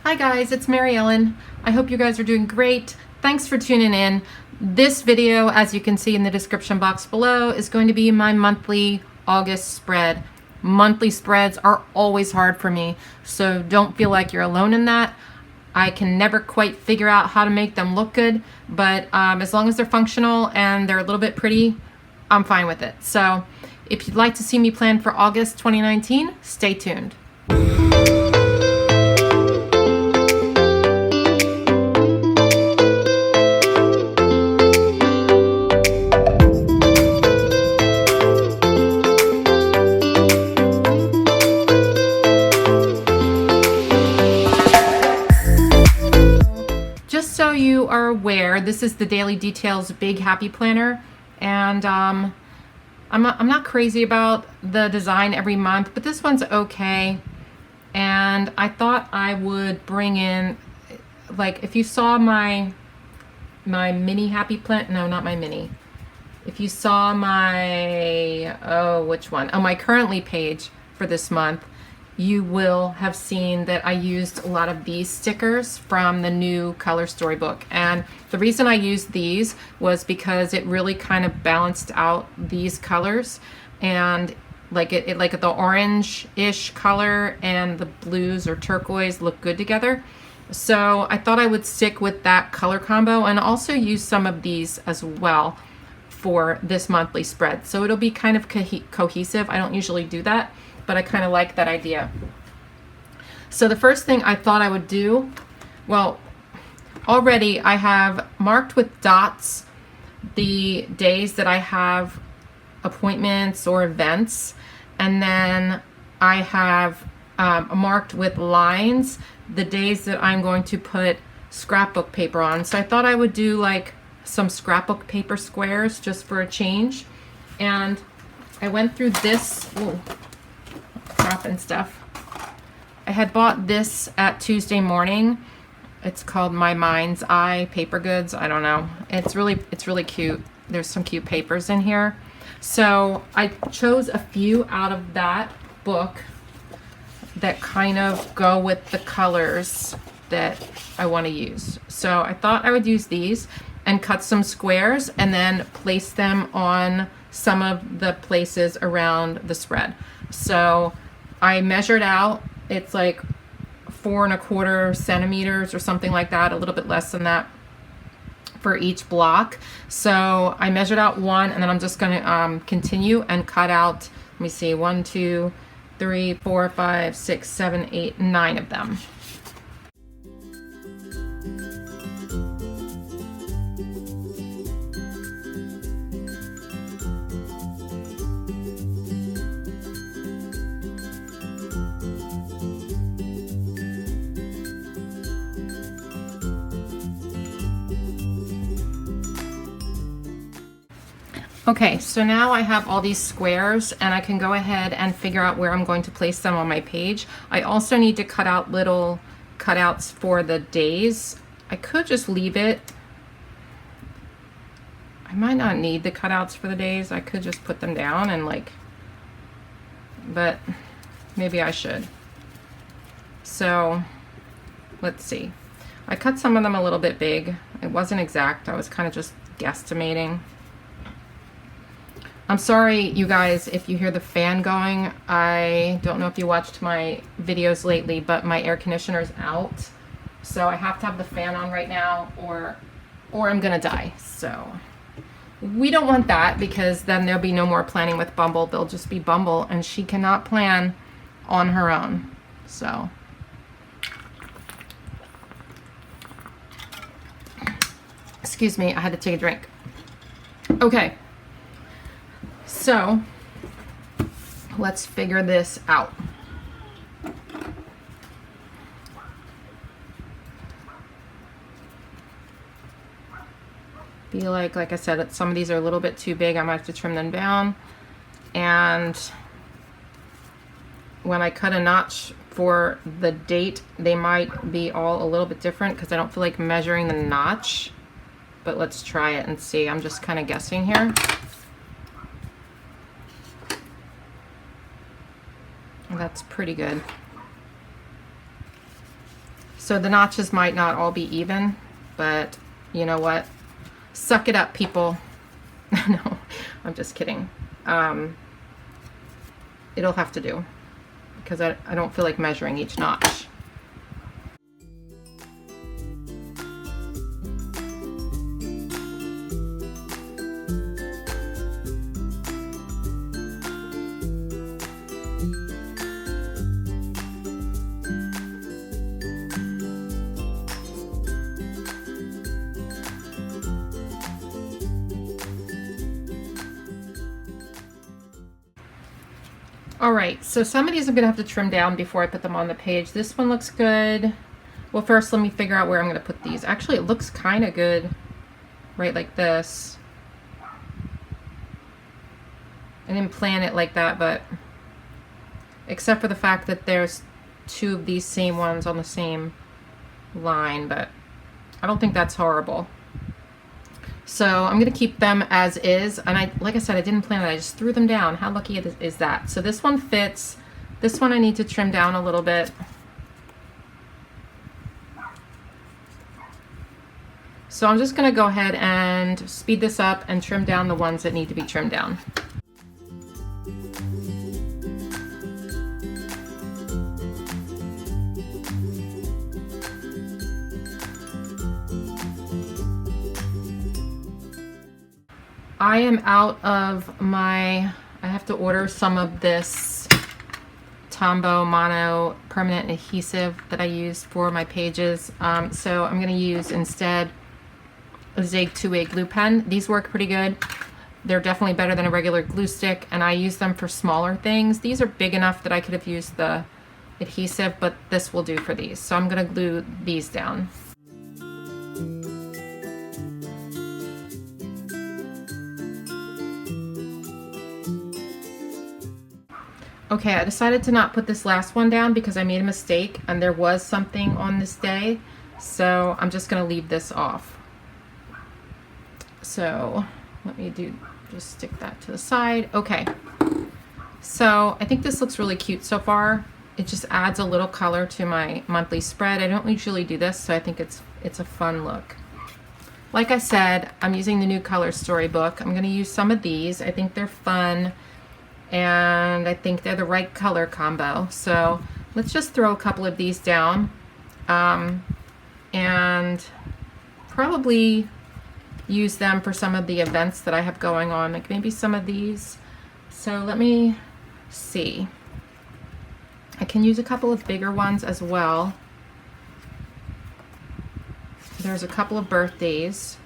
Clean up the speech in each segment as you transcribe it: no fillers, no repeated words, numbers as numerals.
Hi guys, it's Mary Ellen. I hope you guys are doing great. Thanks for tuning in. This video, as you can see in the description box below, is going to be my monthly August spread. Monthly spreads are always hard for me, so don't feel like you're alone in that. I can never quite figure out how to make them look good, but as long as they're functional and they're a little bit pretty, I'm fine with it. So if you'd like to see me plan for August 2019, stay tuned. Just so you are aware, this is the Daily Details Big Happy Planner, and I'm not crazy about the design every month, but this one's okay. And I thought I would bring in, like, if you saw my mini happy plant, no, not my mini. If you saw my, which one? Oh, my currently page for this month, you will have seen that I used a lot of these stickers from the new color storybook. And the reason I used these was because it really kind of balanced out these colors, and like the orange-ish color and the blues or turquoise look good together. So I thought I would stick with that color combo and also use some of these as well for this monthly spread. So it'll be kind of cohesive. I don't usually do that, but I kind of like that idea. So the first thing I thought I would do, well, already I have marked with dots the days that I have appointments or events, and then I have marked with lines the days that I'm going to put scrapbook paper on. So I thought I would do like some scrapbook paper squares just for a change. And I went through this, dropping stuff. I had bought this at Tuesday morning. It's called My Mind's Eye Paper Goods. I don't know. It's really cute. There's some cute papers in here. So I chose a few out of that book that kind of go with the colors that I want to use. So I thought I would use these and cut some squares and then place them on some of the places around the spread. So I measured out, it's like 4¼ centimeters or something like that, a little bit less than that for each block. So I measured out one, and then I'm just going to continue and cut out, let me see, 1, 2, 3, 4, 5, 6, 7, 8, 9 of them. Okay, so now I have all these squares and I can go ahead and figure out where I'm going to place them on my page. I also need to cut out little cutouts for the days. I could just leave it. I might not need the cutouts for the days. I could just put them down and but maybe I should. So let's see. I cut some of them a little bit big. It wasn't exact. I was kind of just guesstimating. I'm sorry, you guys, if you hear the fan going. I don't know if you watched my videos lately, but my air conditioner is out. So I have to have the fan on right now or I'm gonna die. So we don't want that, because then there'll be no more planning with Bumble. There'll just be Bumble, and she cannot plan on her own. So excuse me, I had to take a drink. Okay. So let's figure this out. Feel like I said, some of these are a little bit too big. I might have to trim them down. And when I cut a notch for the date, they might be all a little bit different because I don't feel like measuring the notch. But let's try it and see. I'm just kind of guessing here. That's pretty good. So the notches might not all be even, but you know what? Suck it up, people. No, I'm just kidding. It'll have to do because I don't feel like measuring each notch. All right, so some of these I'm gonna have to trim down before I put them on the page. This one looks good. Well, first let me figure out where I'm gonna put these. Actually, it looks kind of good, right, like this. I didn't plan it like that, but except for the fact that there's two of these same ones on the same line, but I don't think that's horrible. So I'm gonna keep them as is, and like I said, I didn't plan it, I just threw them down. How lucky is that? So this one fits. This one I need to trim down a little bit. So I'm just gonna go ahead and speed this up and trim down the ones that need to be trimmed down. I am out of my, I have to order some of this Tombow mono permanent adhesive that I use for my pages. So I'm going to use instead a Zig Glue Pen. These work pretty good. They're definitely better than a regular glue stick, and I use them for smaller things. These are big enough that I could have used the adhesive, but this will do for these. So I'm going to glue these down. Okay, I decided to not put this last one down because I made a mistake and there was something on this day, so I'm just going to leave this off. So let me just stick that to the side. Okay, so I think this looks really cute so far. It just adds a little color to my monthly spread. I don't usually do this, so I think it's a fun look. Like I said, I'm using the new color storybook. I'm going to use some of these. I think they're fun, and I think they're the right color combo. So let's just throw a couple of these down, and probably use them for some of the events that I have going on, like maybe some of these. So let me see. I can use a couple of bigger ones as well. There's a couple of birthdays,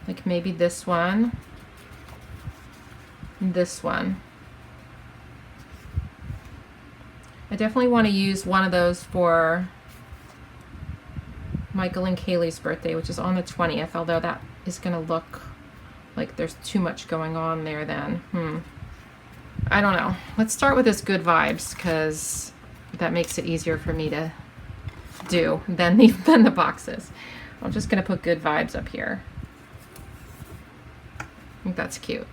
like maybe this one. This one. I definitely want to use one of those for Michael and Kaylee's birthday, which is on the 20th, although that is going to look like there's too much going on there then. I don't know. Let's start with this good vibes, because that makes it easier for me to do than the boxes. I'm just going to put good vibes up here. I think that's cute.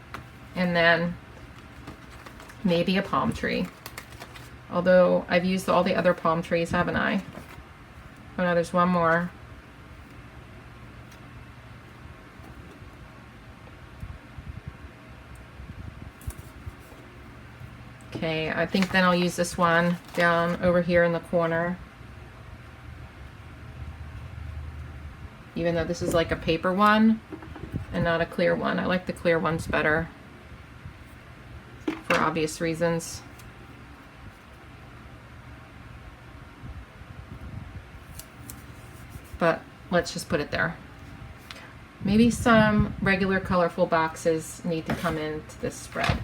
And then maybe a palm tree. Although I've used all the other palm trees, haven't I? Oh no, there's one more. Okay, I think then I'll use this one down over here in the corner. Even though this is like a paper one and not a clear one. I like the clear ones better, for obvious reasons. But let's just put it there. Maybe some regular colorful boxes need to come into this spread.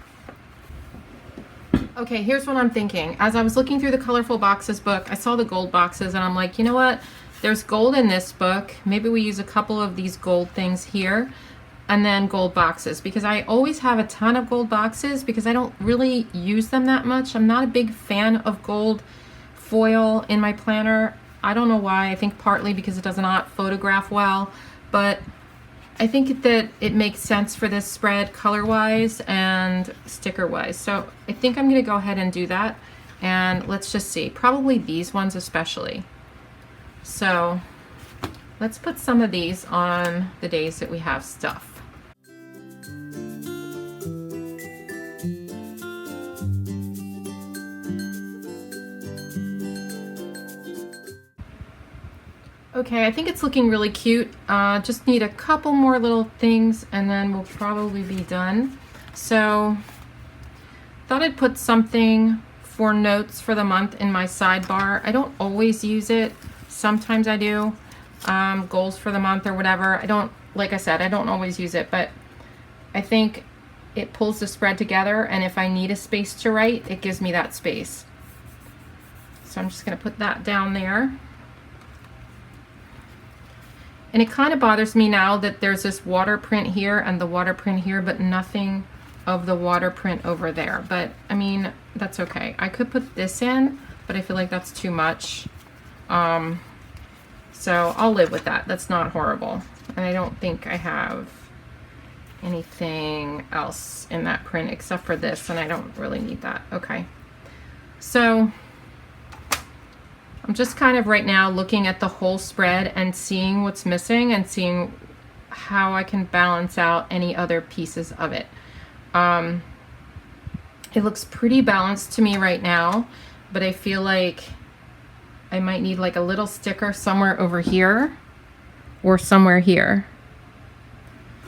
Okay, here's what I'm thinking. As I was looking through the colorful boxes book, I saw the gold boxes and I'm like, you know what? There's gold in this book. Maybe we use a couple of these gold things here, and then gold boxes, because I always have a ton of gold boxes because I don't really use them that much. I'm not a big fan of gold foil in my planner. I don't know why. I think partly because it does not photograph well, but I think that it makes sense for this spread color-wise and sticker-wise. So I think I'm going to go ahead and do that, and let's just see. Probably these ones especially. So let's put some of these on the days that we have stuff. Okay, I think it's looking really cute. Just need a couple more little things and then we'll probably be done. So, thought I'd put something for notes for the month in my sidebar. I don't always use it. Sometimes I do. Goals for the month or whatever. I don't, like I said, I don't always use it, but I think it pulls the spread together, and if I need a space to write, it gives me that space. So I'm just gonna put that down there. And it kind of bothers me now that there's this water print here and the water print here, but nothing of the water print over there. But I mean, that's okay. I could put this in, but I feel like that's too much. So I'll live with that. That's not horrible. And I don't think I have anything else in that print except for this, and I don't really need that. Okay. So I'm just kind of right now looking at the whole spread and seeing what's missing and seeing how I can balance out any other pieces of it. It looks pretty balanced to me right now, but I feel like I might need like a little sticker somewhere over here or somewhere here.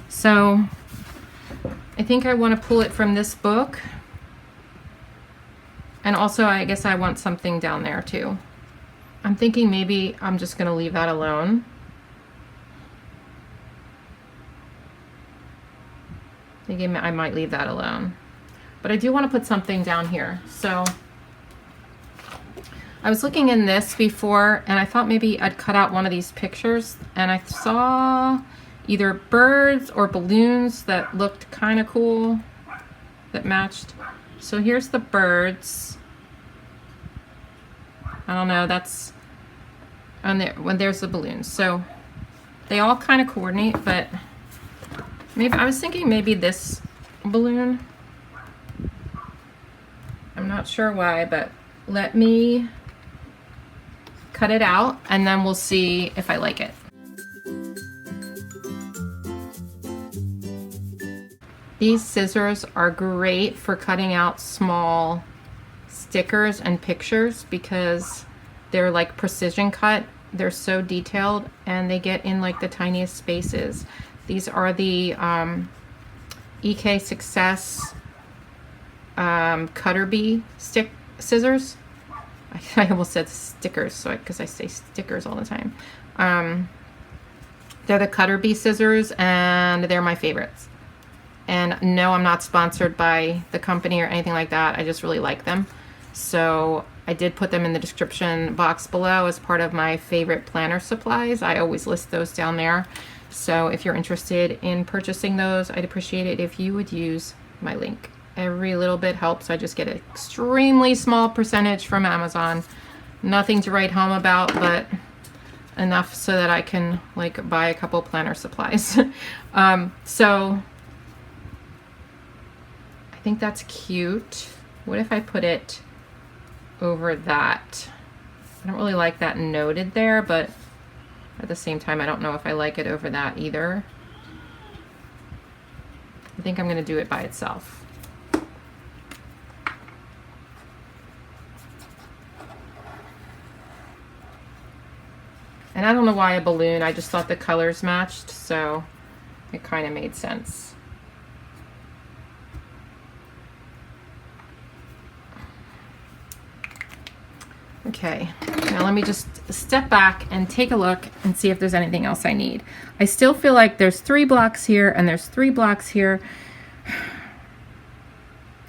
So I think I want to pull it from this book. And also I guess I want something down there too. I'm thinking maybe I'm just going to leave that alone. I might leave that alone. But I do want to put something down here. So I was looking in this before and I thought maybe I'd cut out one of these pictures, and I saw either birds or balloons that looked kind of cool that matched. So here's the birds. I don't know, that's on there when there's the balloons. So they all kind of coordinate, but maybe I was thinking maybe this balloon. I'm not sure why, but let me cut it out and then we'll see if I like it. These scissors are great for cutting out small stickers and pictures because they're like precision cut. They're so detailed and they get in like the tiniest spaces. These are the EK Success Cutter Bee stick scissors. I almost said stickers, so because I say stickers all the time. They're the Cutter Bee scissors and they're my favorites. And no, I'm not sponsored by the company or anything like that. I just really like them. So I did put them in the description box below as part of my favorite planner supplies. I always list those down there. So if you're interested in purchasing those, I'd appreciate it if you would use my link. Every little bit helps. I just get an extremely small percentage from Amazon. Nothing to write home about, but enough so that I can like buy a couple planner supplies. So I think that's cute. What if I put it over that? I don't really like that noted there, but at the same time, I don't know if I like it over that either. I think I'm going to do it by itself. And I don't know why a balloon, I just thought the colors matched, so it kind of made sense. Okay, now let me just step back and take a look and see if there's anything else I need. I still feel like there's 3 blocks here and there's 3 blocks here.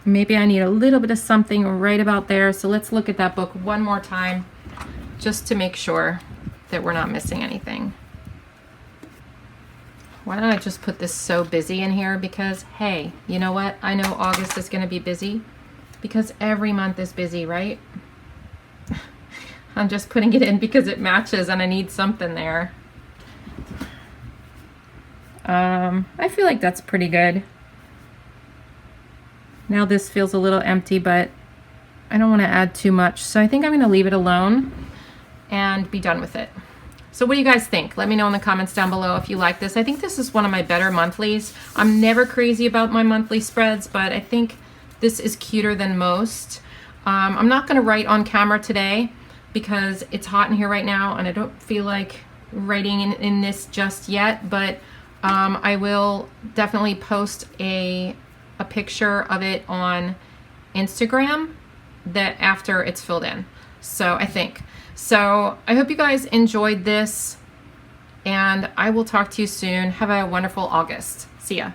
Maybe I need a little bit of something right about there. So let's look at that book one more time just to make sure that we're not missing anything. Why don't I just put this so busy in here? Because hey, you know what? I know August is going to be busy because every month is busy, right? I'm just putting it in because it matches and I need something there. I feel like that's pretty good. Now this feels a little empty, but I don't want to add too much. So I think I'm going to leave it alone and be done with it. So what do you guys think? Let me know in the comments down below if you like this. I think this is one of my better monthlies. I'm never crazy about my monthly spreads, but I think this is cuter than most. I'm not going to write on camera today because it's hot in here right now and I don't feel like writing in this just yet, but I will definitely post a picture of it on Instagram that after it's filled in. So I think. So I hope you guys enjoyed this and I will talk to you soon. Have a wonderful August. See ya.